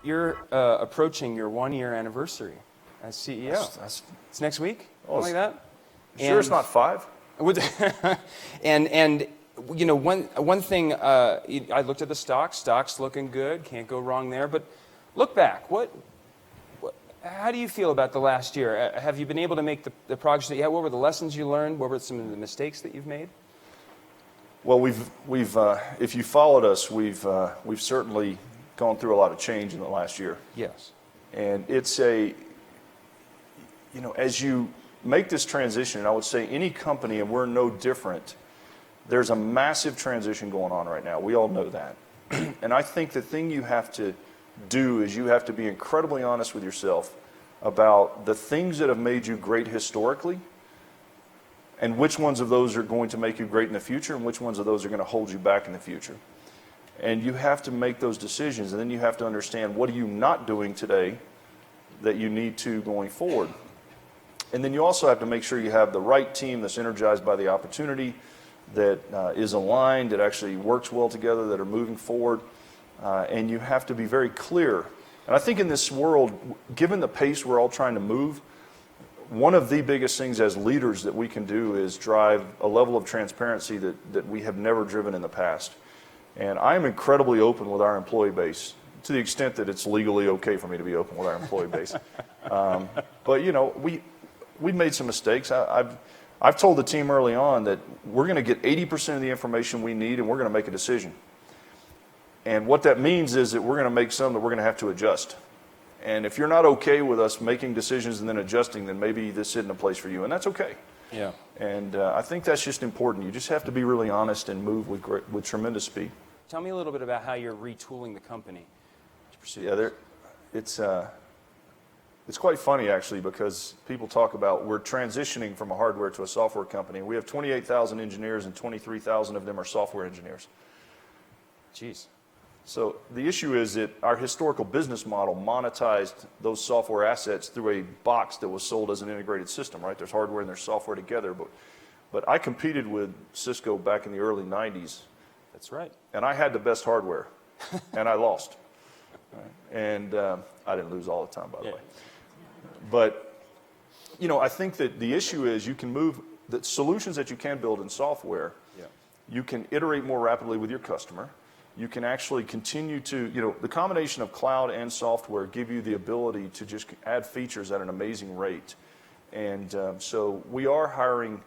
You're approaching your 1-year anniversary as CEO. It's next week, something like that. Sure, it's not 5. and you know, one thing, I looked at the stock's looking good, can't go wrong there. But look back, how do you feel about the last year? Have you been able to make the progress that you had? What were the lessons you learned? What were some of the mistakes that you've made? Well, we've if you followed us, we've certainly gone through a lot of change in the last year. Yes. And it's as you make this transition, and I would say any company, and we're no different, there's a massive transition going on right now. We all know that. And I think the thing you have to do is you have to be incredibly honest with yourself about the things that have made you great historically, and which ones of those are going to make you great in the future, and which ones of those are going to hold you back in the future. And you have to make those decisions, and then you have to understand, what are you not doing today that you need to going forward. And then you also have to make sure you have the right team that's energized by the opportunity, that is aligned, that actually works well together, that are moving forward. And you have to be very clear. And I think in this world, given the pace we're all trying to move, one of the biggest things as leaders that we can do is drive a level of transparency that we have never driven in the past. And I am incredibly open with our employee base, to the extent that it's legally okay for me to be open with our employee base. But we made some mistakes. I've told the team early on that we're going to get 80% of the information we need, and we're going to make a decision. And what that means is that we're going to make some that we're going to have to adjust. And if you're not okay with us making decisions and then adjusting, then maybe this isn't a place for you, and that's okay. Yeah. And I think that's just important. You just have to be really honest and move with tremendous speed. Tell me a little bit about how you're retooling the company to pursue this. It's quite funny, actually, because people talk about we're transitioning from a hardware to a software company. We have 28,000 engineers, and 23,000 of them are software engineers. Jeez. So the issue is that our historical business model monetized those software assets through a box that was sold as an integrated system, right? There's hardware and there's software together. But I competed with Cisco back in the early 90s. That's right. And I had the best hardware, and I lost. And I didn't lose all the time, by the way. But, I think that the issue is you can move the solutions that you can build in software. Yeah. You can iterate more rapidly with your customer. You can actually continue to, the combination of cloud and software give you the ability to just add features at an amazing rate. And so we are hiring.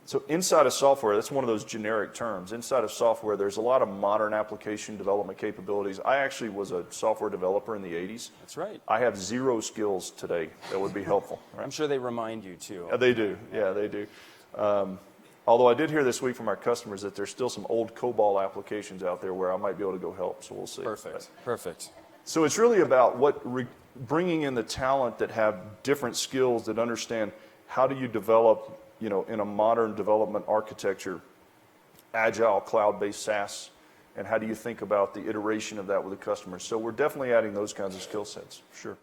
So inside of software, that's one of those generic terms. Inside of software, there's a lot of modern application development capabilities. I actually was a software developer in the 80s. That's right. I have 0 skills today that would be helpful. Right? I'm sure they remind you, too. Yeah, they do. Yeah, they do. Although I did hear this week from our customers that there's still some old COBOL applications out there where I might be able to go help, so we'll see. Perfect. So it's really about bringing in the talent that have different skills, that understand how do you develop, in a modern development architecture, agile, cloud-based SaaS, and how do you think about the iteration of that with the customers. So we're definitely adding those kinds of skill sets, sure.